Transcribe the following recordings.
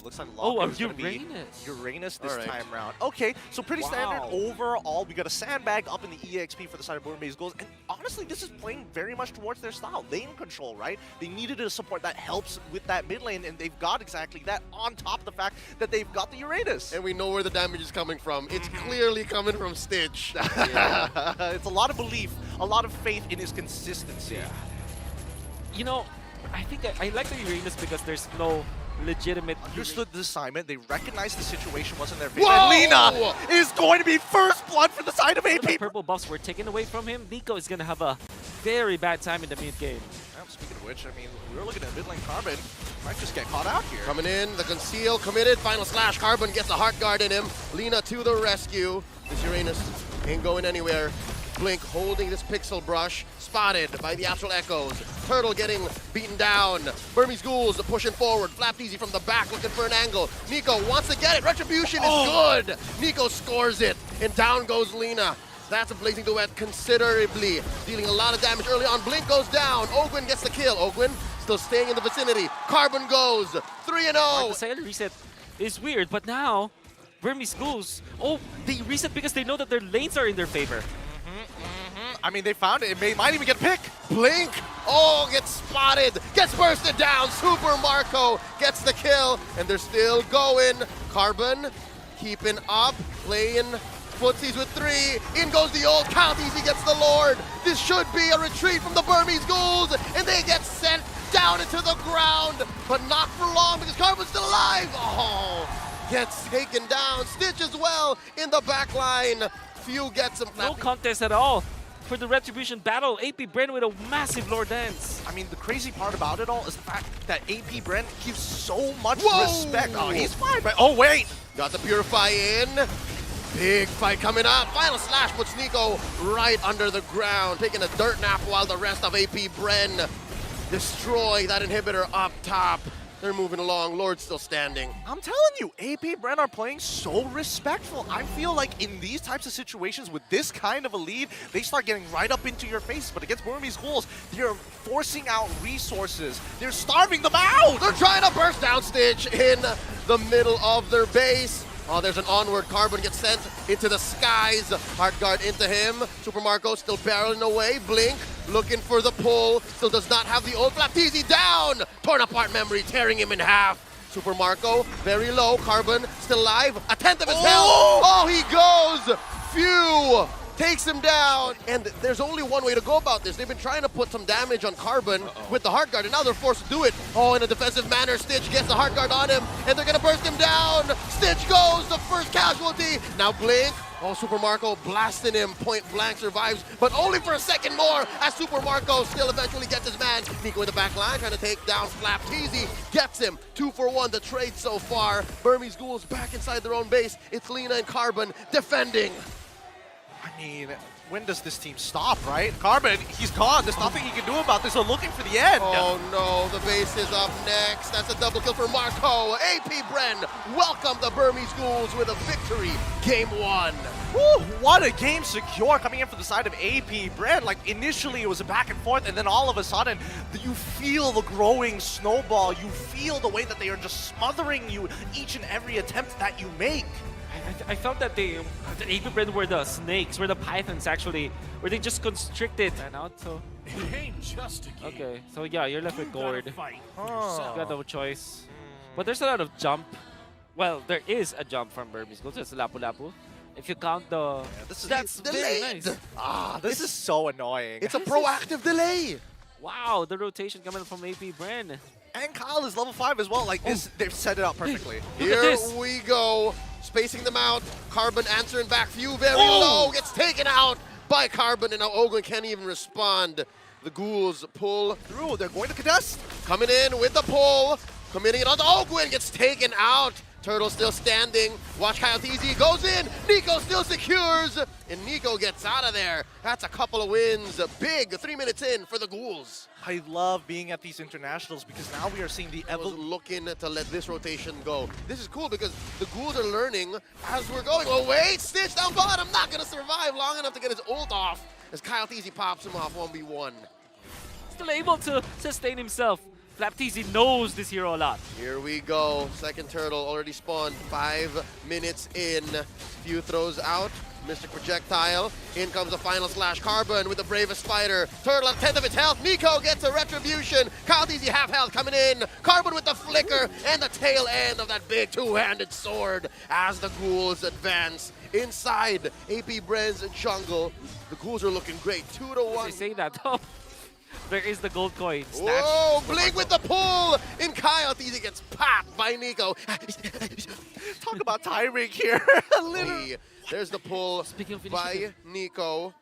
Looks like Oh, Locker is going to be Uranus this time round. Okay, so pretty standard overall. We got a sandbag up in the EXP for the side of Burmese Ghouls. And honestly, this is playing very much towards their style. Lane control, right? They needed a support that helps with that mid lane, and they've got exactly that on top of the fact that they've got the Uranus. And we know where the damage is coming from. It's clearly coming from Stitch. It's a lot of belief, a lot of faith in his consistency. Yeah. You know, I think I like the Uranus because there's no legitimate... Understood the assignment. They recognized the situation wasn't their favor. And Lina is going to be first blood for the side of AP. The purple buffs were taken away from him. Nico is going to have a very bad time in the mid game. Speaking of which, I mean, we were looking at mid lane Carbon. Might just get caught out here. Coming in, the conceal committed. Final slash. Carbon gets the heart guard in him. Lina to the rescue. This Uranus ain't going anywhere. Blink holding this pixel brush, spotted by the Astral Echoes. Turtle getting beaten down. Burmese Ghouls pushing forward. Flap easy from the back, looking for an angle. Nico wants to get it. Retribution is good. Nico scores it, and down goes Lina. That's a blazing duet considerably, dealing a lot of damage early on. Blink goes down. Ogwin gets the kill. Ogwin still staying in the vicinity. Carbon goes 3-0. The silent reset is weird, but now Burmese Ghouls, they reset because they know that their lanes are in their favor. I mean, they found it. It might even get picked. Blink, gets spotted, gets bursted down. Super Marco gets the kill, and they're still going. Carbon keeping up, playing footsies with 3. In goes the old count. Easy gets the Lord. This should be a retreat from the Burmese Ghouls, and they get sent down into the ground, but not for long because Carbon's still alive. Gets taken down. Stitch as well in the back line. Few gets him. No contest at all for the Retribution battle. AP Bren with a massive Lord Dance. I mean, the crazy part about it all is the fact that AP Bren gives so much respect. Oh, he's fine, but wait. Got the Purify in. Big fight coming up. Final slash puts Nico right under the ground, taking a dirt nap while the rest of AP Bren destroy that inhibitor up top. They're moving along. Lord's still standing. I'm telling you, AP Bren are playing so respectful. I feel like in these types of situations with this kind of a lead, they start getting right up into your face. But against Burmese Ghouls, they're forcing out resources. They're starving them out. They're trying to burst down Stitch in the middle of their base. There's an onward. Carbon gets sent into the skies. Heart guard into him. Super Marco still barreling away. Blink looking for the pull. Still does not have the old flap. Easy down. Torn apart memory, tearing him in half. Super Marco very low. Carbon still alive. A tenth of his health. He goes. Phew. Takes him down, and there's only one way to go about this. They've been trying to put some damage on Carbon with the Heart Guard, and now they're forced to do it. In a defensive manner, Stitch gets the Heart Guard on him, and they're gonna burst him down. Stitch goes, the first casualty. Now Blink, Super Marco blasting him, point blank survives, but only for a second more as Super Marco still eventually gets his man. Nico in the back line trying to take down Flap. Teasy gets him, 2 for 1 the trade so far. Burmese Ghouls back inside their own base. It's Lina and Carbon defending. I mean, when does this team stop, right? Carbon, he's gone. There's nothing he can do about this. They're looking for the end. Oh no, the base is up next. That's a double kill for Marco. AP Bren welcome the Burmese Ghouls with a victory. Game 1. Woo, what a game secure coming in for the side of AP Bren. Like, initially it was a back and forth, and then all of a sudden, you feel the growing snowball. You feel the way that they are just smothering you each and every attempt that you make. I felt that the AP Bren were the snakes, were the pythons actually, where they just constricted and out. So it ain't just a game. Okay, so yeah, you're left with Gord. You got no choice. But there's a lot of jump. Well, there is a jump from Burmese Ghouls. There's Lapu Lapu. If you count the... that's delayed. Very nice. This is so annoying. It's a proactive delay. Wow, the rotation coming from AP Bren. And Kyle is level 5 as well. Like this, they've set it up perfectly. Here we go. Spacing them out. Carbon answering back. Few very low. Gets taken out by Carbon. And now Ogwin can't even respond. The Ghouls pull through. They're going to contest. Coming in with the pull. Committing it on Ogwin. Gets taken out. Turtle still standing. Watch Kyle TZ goes in. Nico still secures. And Nico gets out of there. That's a couple of wins. Big 3 minutes in for the Ghouls. I love being at these internationals because now we are seeing the evolution. Looking to let this rotation go. This is cool because the Ghouls are learning as we're going. Oh wait, Stitch down bottom, not gonna survive long enough to get his ult off as Kyle TZ pops him off 1v1. Still able to sustain himself. FlapTZ knows this hero a lot. Here we go. Second turtle already spawned. 5 minutes in. Few throws out. Mystic Projectile. In comes the final slash. Carbon with the bravest fighter. Turtle at 10th of its health. Nico gets a retribution. KyleTzy half health coming in. Carbon with the flicker and the tail end of that big two-handed sword as the ghouls advance inside AP Bren's jungle. The ghouls are looking great. 2-1. They say that though. There is the gold coin. Whoa, Blink with the pull! In KyleTzy gets popped by Nico. Talk about tiring here. Literally. There's the pull by Nico.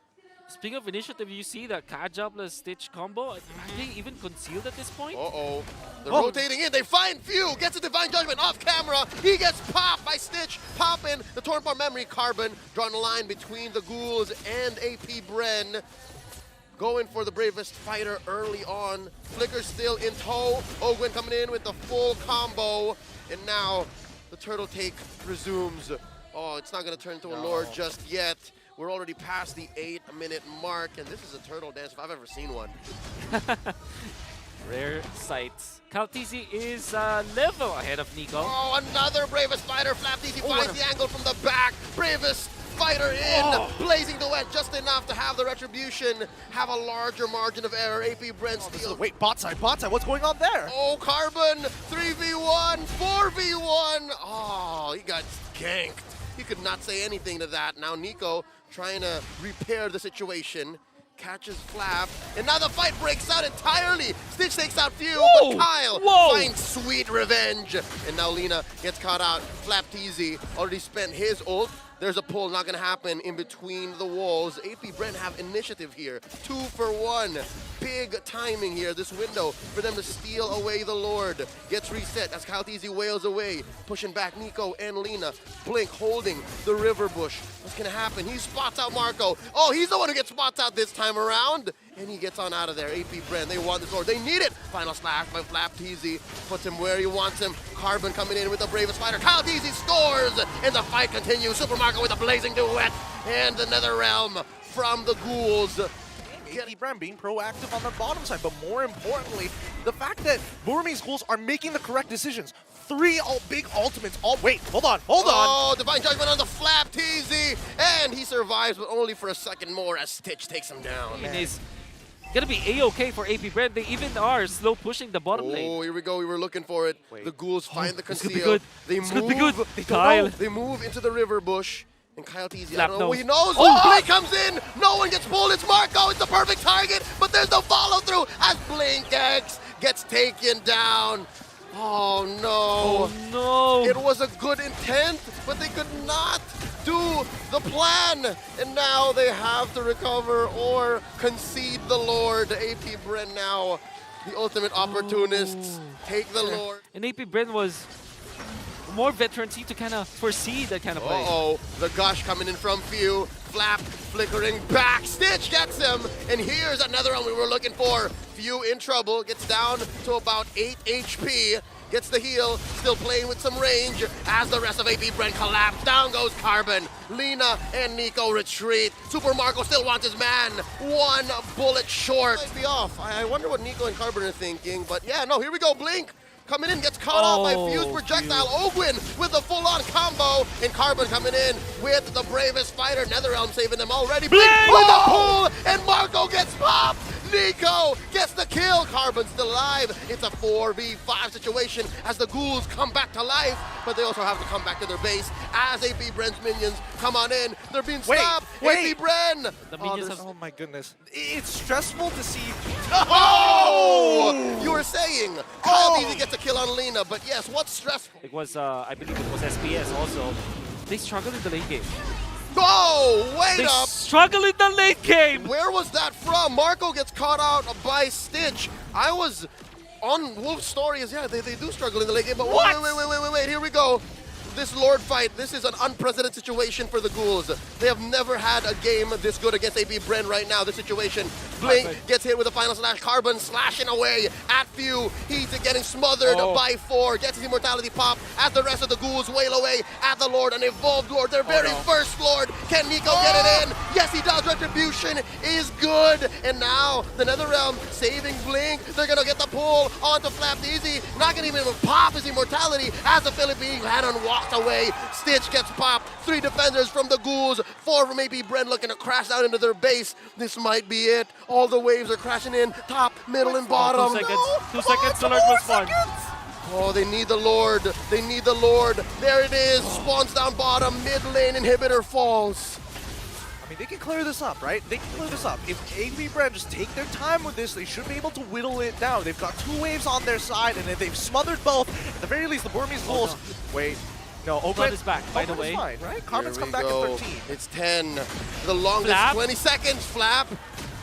Speaking of initiative, you see that Kaja plus Stitch combo. Are they even concealed at this point? Uh-oh. They're rotating in. They find Few. Gets a Divine Judgment off camera. He gets popped by Stitch. Popping the Torn Bar Memory. Carbon drawing a line between the ghouls and AP Bren. Going for the bravest fighter early on. Flicker still in tow. Ogwen coming in with the full combo. And now the turtle take resumes. Oh, it's not going to turn into a lord just yet. We're already past the 8-minute mark, and this is a turtle dance if I've ever seen one. Rare sights. KyleTzy is level ahead of Nico. Oh, another bravest fighter. FlapTZ finds the angle from the back. Bravest fighter in. Blazing duet just enough to have the retribution. Have a larger margin of error. AP Bren steals. Wait, bot side. What's going on there? Oh, Carbon. 3v1, 4v1. Oh, he got ganked. He could not say anything to that. Now Nico trying to repair the situation. Catches Flap, and now the fight breaks out entirely. Stitch takes out Few, but Kyle finds sweet revenge. And now Lina gets caught out. FlapTZ already spent his ult. There's a pull, not gonna happen in between the walls. AP Bren have initiative here. 2 for 1. Big timing here, this window, for them to steal away the Lord. Gets reset as KyleTzy wails away. Pushing back Nico and Lina. Blink holding the river bush. What's gonna happen? He spots out Marco. Oh, he's the one who gets spots out this time around. And he gets on out of there. AP Bren, they want this Lord. They need it. Final slash by FlapTZ. Puts him where he wants him. Carbon coming in with the bravest fighter. KyleTzy scores. And the fight continues. Super Marco with a blazing duet. And the Nether Realm from the ghouls. AP Bren being proactive on the bottom side, but more importantly, the fact that Burmese Ghouls are making the correct decisions. 3 big ultimates. Wait, hold on. Oh, Divine Judgment on the FlapTZ. And he survives, but only for a second more as Stitch takes him down. It's gonna be A-okay for AP Bren. They even are slow pushing the bottom lane. Oh, here we go. We were looking for it. Wait. The ghouls find the conceal. Good. They It's move. gonna be good. They move into the river bush. And KyleTzy, I don't know knows. what he knows. Blink comes in. No one gets pulled. It's Marco. It's the perfect target. But there's no follow through as Blink X gets taken down. Oh no. Oh no. It was a good intent, but they could not do the plan. And now they have to recover or concede the Lord. AP Bren now, the ultimate opportunists, take the Lord. And AP Bren was more veterancy to kind of foresee that kind of play. Uh-oh, the gush coming in from Few. Flap flickering back. Stitch gets him. And here's another one we were looking for. Few in trouble. Gets down to about 8 HP. Gets the heal. Still playing with some range as the rest of AP Bren collapse. Down goes Carbon. Lina and Nico retreat. Super Marco still wants his man. 1 bullet short. Might be off. I wonder what Nico and Carbon are thinking. But yeah, no, here we go. Blink. Coming in, gets caught off by Fuse Projectile. Ogwen with the full-on combo. And Carbon coming in with the bravest fighter. Netherrealm saving them already. Blink with the pull, and Marco gets popped. Nico gets the kill. Carbon still alive. It's a 4v5 situation as the ghouls come back to life. But they also have to come back to their base as AP Bren's minions come on in. They're being stabbed. AP Bren. The minions Oh my goodness. It's stressful to see. Oh! You were saying KyleTzy gets a kill on Lina, but yes, what's stressful? It was, I believe it was SPS also. They struggled in the late game. Oh, wait They up! struggle in the late game! Where was that from? Marco gets caught out by Stitch. I was on Wolf's story as, yeah, they do struggle in the late game, but wait, here we go. This Lord fight, this is an unprecedented situation for the ghouls. They have never had a game this good against AP Bren right now, this situation. Blink gets hit with a final slash. Carbon slashing away at Few. He's getting smothered by 4. Gets his immortality pop as the rest of the ghouls wail away at the Lord, an evolved Lord, their very first Lord. Can Nico get it in? Yes, he does. Retribution is good. And now the Netherrealm saving Blink. They're gonna get the pull pull onto Flapdeezy. Not gonna even pop his immortality as the Philippine Cannon walks away. Stitch gets popped. 3 defenders from the Ghouls. 4 from AP Bren looking to crash down into their base. This might be it. All the waves are crashing in. Top, middle, and bottom. 2 seconds. 2 seconds. The Lord will spawn. Oh, they need the Lord. They need the Lord. There it is. Spawns down bottom. Mid lane inhibitor falls. I mean, they can clear this up, right? They can clear this up. If AP Bren just take their time with this, they should be able to whittle it down. They've got 2 waves on their side, and if they've smothered both, at the very least, the Burmese Ghouls. Wait. No, Oakland is back, by the way. Fine, right? Carbon's come back Go. at 13. It's 10. The longest Flap. 20 seconds. Flap.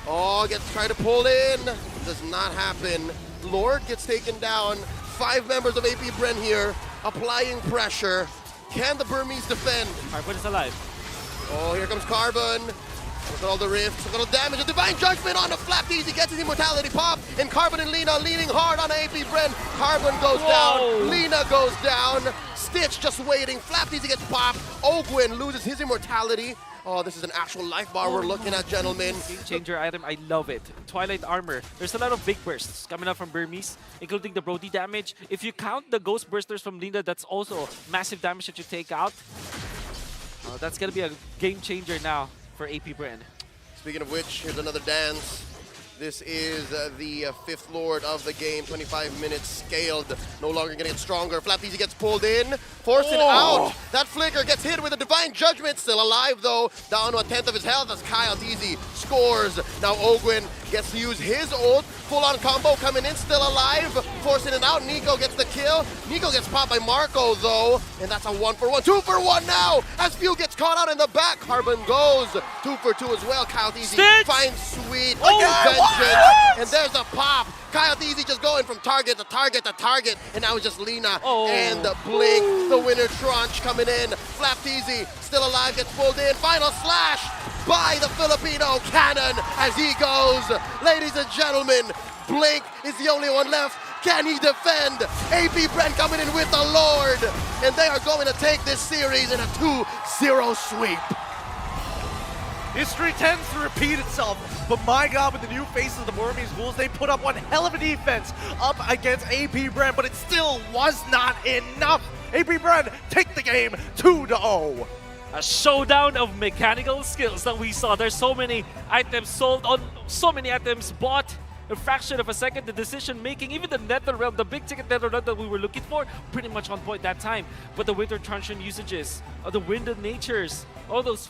Oh, gets tried to pull in. Does not happen. Lord gets taken down. 5 members of AP Bren here applying pressure. Can the Burmese defend? Carbon is alive. Oh, here comes Carbon. Look at all the rifts, look at all the damage. A Divine Judgment on the Flapdeezy gets his immortality pop. And Carbon and Lina leaning hard on AP Bren. Carbon goes down, Lina goes down. Stitch just waiting. Flapdeezy gets popped. Ogwin loses his immortality. Oh, this is an actual life bar we're looking at, gentlemen. Game changer item, I love it. Twilight Armor. There's a lot of big bursts coming up from Burmese, including the Brody damage. If you count the Ghost Bursters from Linda, that's also massive damage that you take out. That's going to be a game changer now for AP Bren. Speaking of which, here's another dance. This is the 5th Lord of the game. 25 minutes scaled. No longer gonna get stronger. Flapdeezy gets pulled in. Forcing out. That flicker gets hit with a Divine Judgment. Still alive though. Down to 1/10 of his health as Kyle Deezy scores. Now Ogwin gets to use his ult. Full-on combo coming in. Still alive. Forcing it out. Nico gets the kill. Nico gets popped by Marco though. And that's a 1-for-1. 2-for-1 now. As Few gets caught out in the back. Carbon goes. 2-for-2 as well. Kyle Deezy finds Sweet. And there's a pop. Kyle Deezy just going from target to target to target. And now it's just Lina and Blink. The winner Tranche coming in. Flapdeezy still alive, gets pulled in. Final slash by the Filipino Cannon as he goes. Ladies and gentlemen, Blink is the only one left. Can he defend? AP Bren coming in with the Lord. And they are going to take this series in a 2-0 sweep. History tends to repeat itself, but my God, with the new faces of the Burmese Ghouls, they put up one hell of a defense up against AP Bren, but it still was not enough. AP Bren take the game 2-0. A showdown of mechanical skills that we saw. There's so many items sold on so many items bought. A fraction of a second, the decision making, even the Nether Realm, the big ticket Nether Realm that we were looking for, pretty much on point that time. But the Winter Truncheon usages, the Wind of Natures, all those